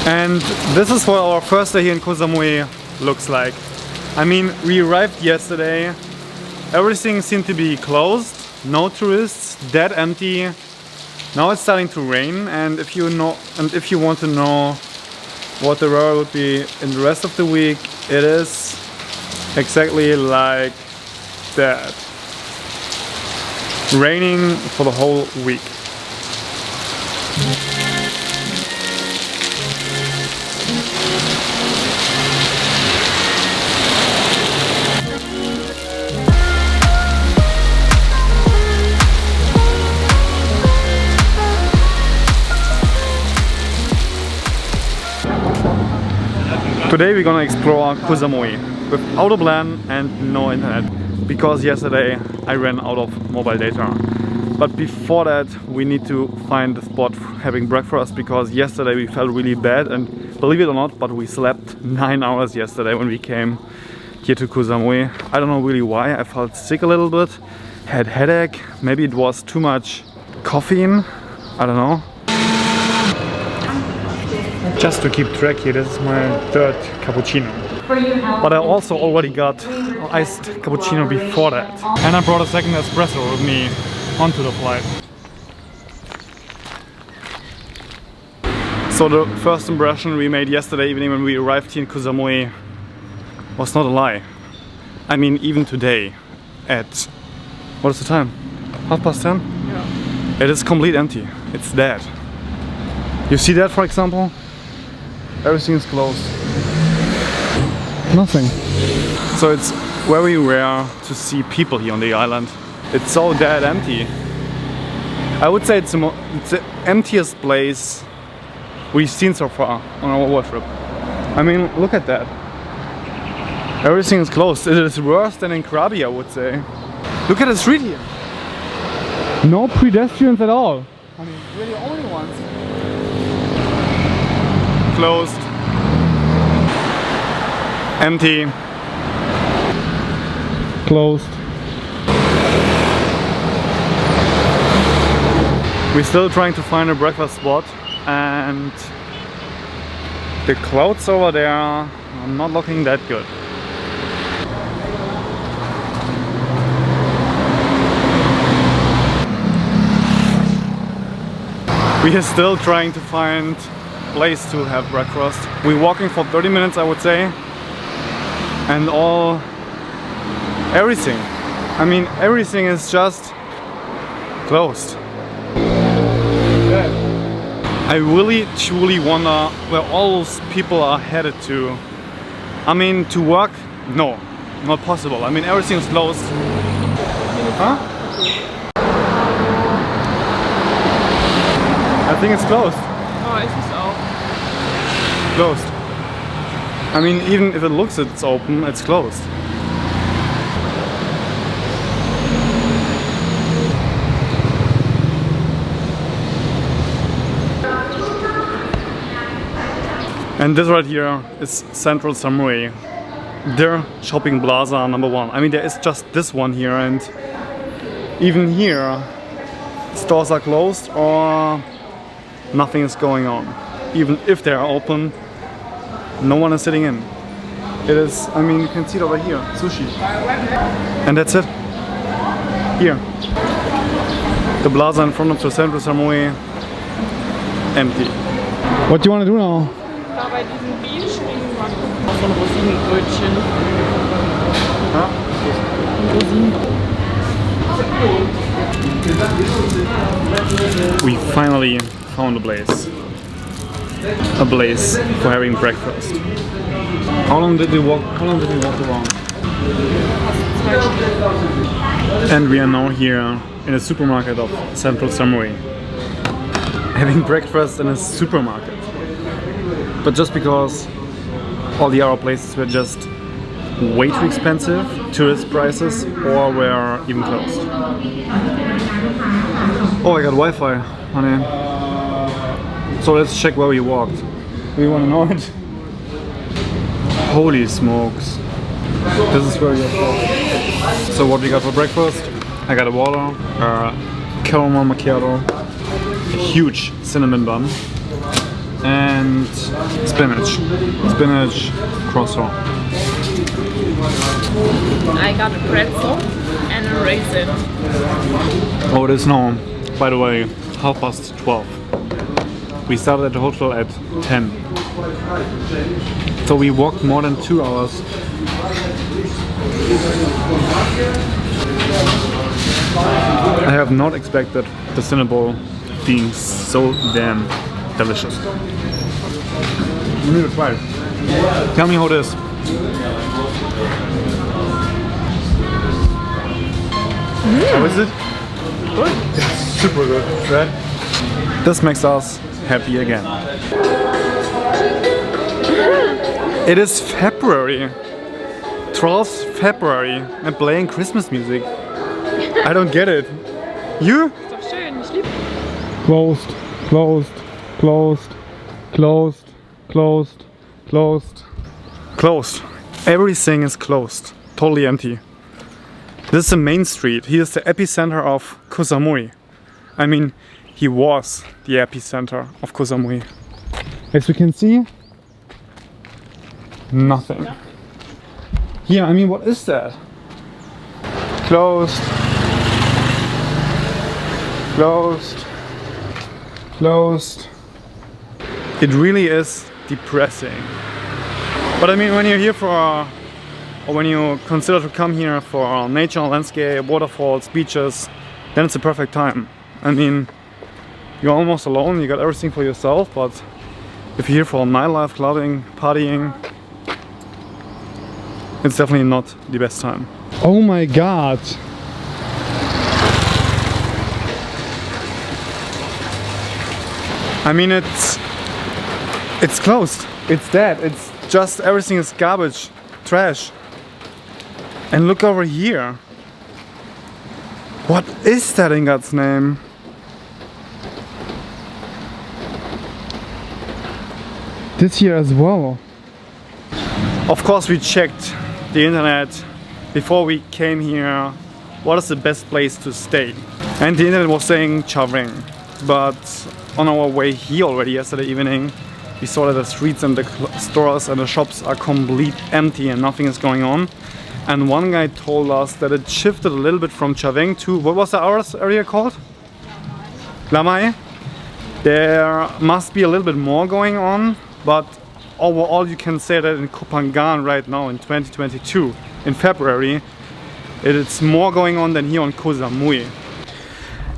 And this is what our first day here in Koh Samui looks like. I mean, we arrived yesterday, everything seemed to be closed, no tourists, dead empty. Now it's starting to rain, and if you want to know what the weather would be in the rest of the week, it is exactly like that. Raining for the whole week. Today we're gonna explore Koh Samui without a plan and no internet, because yesterday I ran out of mobile data. But before that we need to find a spot for having breakfast, because yesterday we felt really bad, and believe it or not, but we slept 9 hours yesterday when we came here to Koh Samui. I don't know really why, I felt sick a little bit, had headache, maybe it was too much caffeine, I don't know. Just to keep track here, this is my third cappuccino. But I also already got iced cappuccino before that. And I brought a second espresso with me onto the flight. So the first impression we made yesterday evening when we arrived here in Koh Samui was not a lie. I mean, even today at, what is the time? 10:30? Yeah. It is completely empty. It's dead. You see that, for example? Everything is closed. Nothing. So it's very rare to see people here on the island. It's so dead empty. I would say it's the emptiest place we've seen so far on our world trip. I mean, look at that. Everything is closed. It is worse than in Krabi, I would say. Look at the street here. No pedestrians at all. I mean, we're the only ones. Closed, empty, closed. We're still trying to find a breakfast spot, and the clouds over there are not looking that good. We are still trying to find place to have breakfast. We're walking for 30 minutes, I would say, and everything. I mean, everything is just closed. I really truly wonder where all those people are headed to. I mean, to work? No, not possible. I mean, everything is closed. Huh? I think it's closed. Oh, es ist auch. Closed. I mean, even if it looks it's open, it's closed. And this right here is Central Samui, their shopping plaza #1. I mean, there is just this one here, and even here stores are closed or nothing is going on. Even if they are open, no one is sitting in. It is, I mean, you can see it over here, sushi. And that's it. Here. The plaza in front of the Central Samui, empty. What do you want to do now? Da bei diesem Bienenschwingen so ein Rosinenbrötchen. Huh? Rosinen. We finally found a place. A place for having breakfast. How long did we walk around? And we are now here in a supermarket of Central Samui. Having breakfast in a supermarket. But just because all the other places were just way too expensive, tourist prices, or were even closed. Oh, I got Wi-Fi, honey. So let's check where we walked. Do you want to know it? Holy smokes. This is where we walked. So what we got for breakfast? I got a water, a caramel macchiato, a huge cinnamon bun, and spinach. Spinach croissant. I got a pretzel and a raisin. Oh, it is now, by the way, 12:30. We started at the hotel at 10. So we walked more than 2 hours. I have not expected the cinnamon being so damn delicious. You need to try it. Tell me how it is. How is it? Good. It's super good, right? This makes us happy again. It is February. 12th February and playing Christmas music. I don't get it. You? Ist doch schön, ich liebe. Closed, closed, closed, closed, closed, closed. Closed. Everything is closed. Totally empty. This is the main street. He is the epicenter of Koh Samui. I mean, he was the epicenter of Koh Samui. As you can see, nothing. Here, I mean, what is that? Closed. Closed. Closed. It really is depressing. But I mean, when you're here or when you consider to come here for nature, landscape, waterfalls, beaches, then it's a perfect time. I mean, you're almost alone, you got everything for yourself, but if you're here for nightlife, clubbing, partying, it's definitely not the best time. Oh my god! I mean, it's closed. It's dead. It's just everything is garbage, trash. And look over here. What is that in God's name? This here as well. Of course, we checked the internet before we came here. What is the best place to stay? And the internet was saying Chaweng. But on our way here already yesterday evening, we saw that the streets and the stores and the shops are completely empty and nothing is going on. And one guy told us that it shifted a little bit from Chaweng to, what was the area called? Lamai. There must be a little bit more going on, but overall you can say that in Koh Phangan right now in 2022, in February, it's more going on than here on Koh Samui.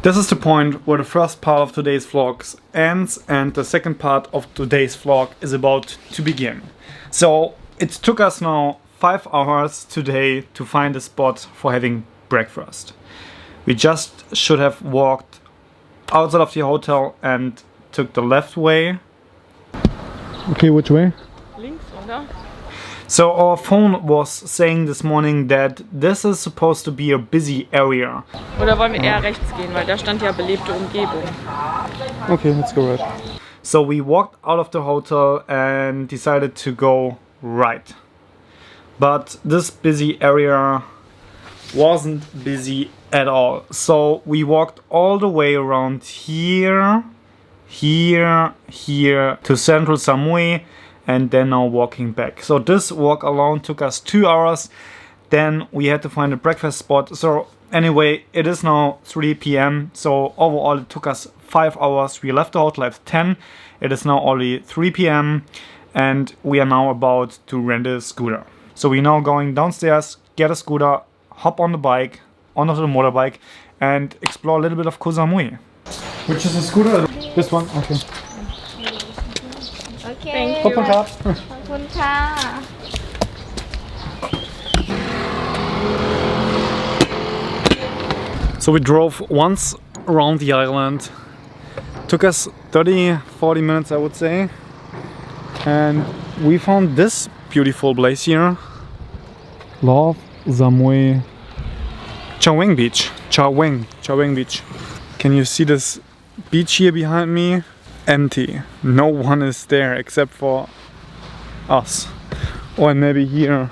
This is the point where the first part of today's vlog ends and the second part of today's vlog is about to begin. So it took us now 5 hours today to find a spot for having breakfast. We just should have walked outside of the hotel and took the left way. Okay, which way? Links, oder? So our phone was saying this morning that this is supposed to be a busy area. Oder wollen wir eher rechts gehen, weil da stand ja belebte Umgebung. Okay, let's go right. So we walked out of the hotel and decided to go right. But this busy area wasn't busy at all. So we walked all the way around here to central Samui and then now walking back. So this walk alone took us 2 hours. Then we had to find a breakfast spot. So anyway, it is now 3 p.m. So overall it took us 5 hours. We left the hotel at 10. It is now only 3 p.m. and we are now about to rent a scooter. So we're now going downstairs, get a scooter, hop on the bike, onto the motorbike and explore a little bit of Koh Samui. Which is a scooter? This one? Okay. Thank you. ขอบคุณครับ ขอบคุณค่ะ So we drove once around the island. Took us 30-40 minutes, I would say. And we found this beautiful place here. Love Samui Chaweng Beach. Chaweng Beach. Can you see this beach here behind me? Empty. No one is there except for us. Or maybe here,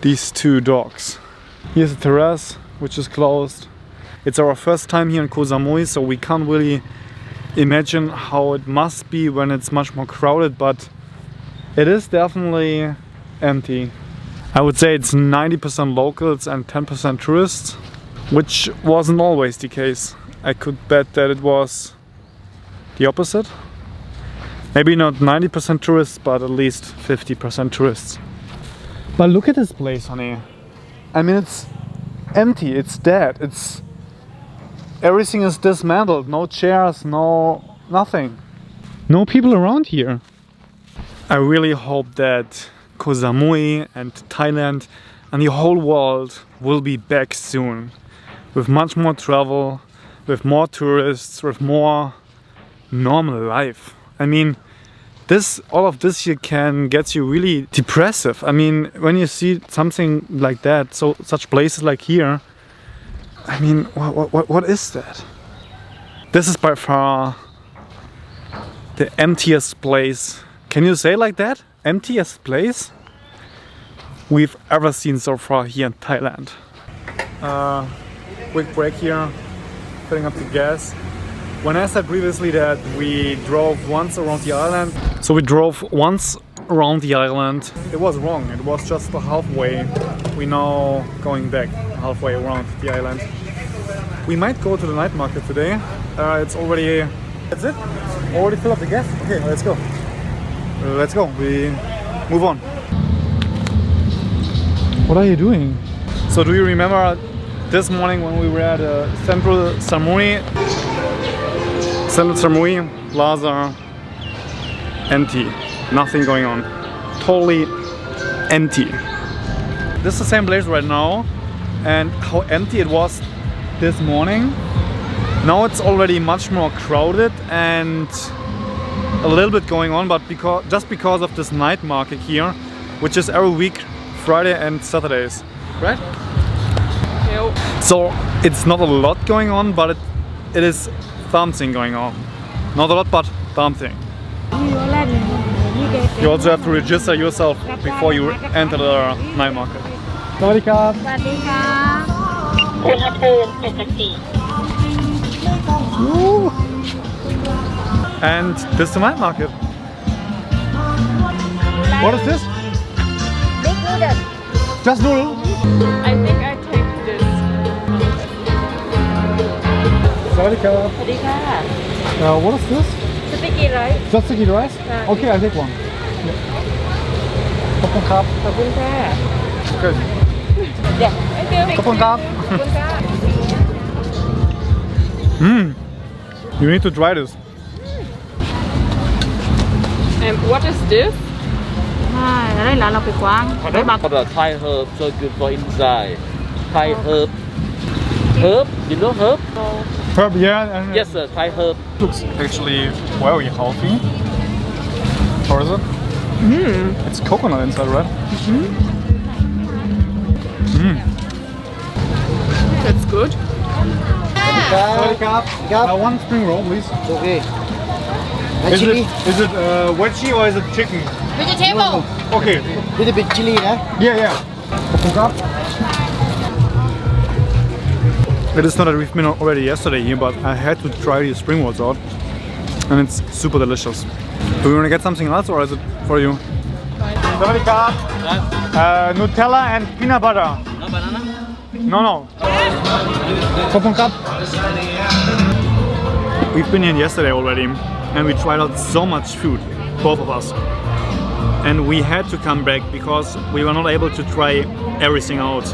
these 2 dogs. Here's the terrace, which is closed. It's our first time here in Koh Samui, so we can't really imagine how it must be when it's much more crowded, but it is definitely empty. I would say it's 90% locals and 10% tourists, which wasn't always the case. I could bet that it was the opposite. Maybe not 90% tourists, but at least 50% tourists. But look at this place, honey. I mean, it's empty, it's dead, everything is dismantled, no chairs, nothing. No people around here. I really hope that Koh Samui and Thailand and the whole world will be back soon. With much more travel, with more tourists, with more normal life. I mean, all of this here can get you really depressive. I mean, when you see something like that, such places like here, I mean, what is that? This is by far the emptiest place. Can you say like that? Emptiest place we've ever seen so far here in Thailand. Quick break here, filling up the gas. When I said previously that we drove once around the island, so we drove once around the island, it was wrong. It was just the halfway. We're now going back halfway around the island. We might go to the night market today. It's already... That's it? Already fill up the gas? Okay, let's go. Let's go. We move on. What are you doing? So do you remember this morning when we were at Central Samui? Central Samui Plaza, empty, nothing going on, totally empty. This is the same place right now, and how empty it was this morning. Now it's already much more crowded and a little bit going on, but just because of this night market here, which is every week, Friday and Saturdays, right? Yep. So it's not a lot going on, but it is something going on. Not a lot, but something. You also have to register yourself before you enter the night market. Sawadee-ka. And this is the night market. What is this? Big noodle. Just noodle? I think I take this. Sawadee-ka. What is this? Sticky rice. Just sticky rice? Okay, I'll take one. Khop khap. Okay. Yeah. Khop khap. You need to try this. And what is this? Ở đây là lọc thủy quang. Đây bạc. For the Thai herb, so good for inside. Thai herb. Herb, you know herb? Herb, yeah. And Yes, sir, Thai herb. looks actually very healthy. Or is it? It's coconut inside, right? That's good. One spring roll, please. Okay. Is Chili. it veggie or is it chicken? Vegetable. Okay. Little bit chili, eh? Yeah. It is not that we've been already yesterday here, but I had to try the spring rolls out, and it's super delicious. Do you want to get something else, or is it for you? Nutella and peanut butter. No banana? No. We've been here yesterday already, and we tried out so much food, both of us. And we had to come back because we were not able to try everything out.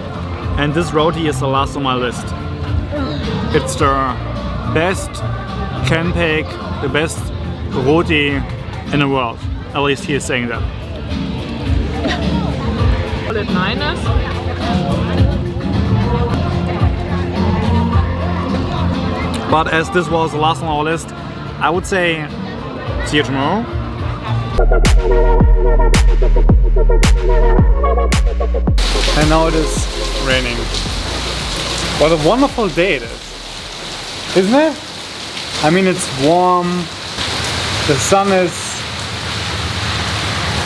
And this roti is the last on my list. It's the best pancake, the best roti in the world. At least he is saying that. Call it minus. But as this was the last on our list, I would say see you tomorrow. And now it is raining. What a wonderful day it is, isn't it? I mean, it's warm, the sun is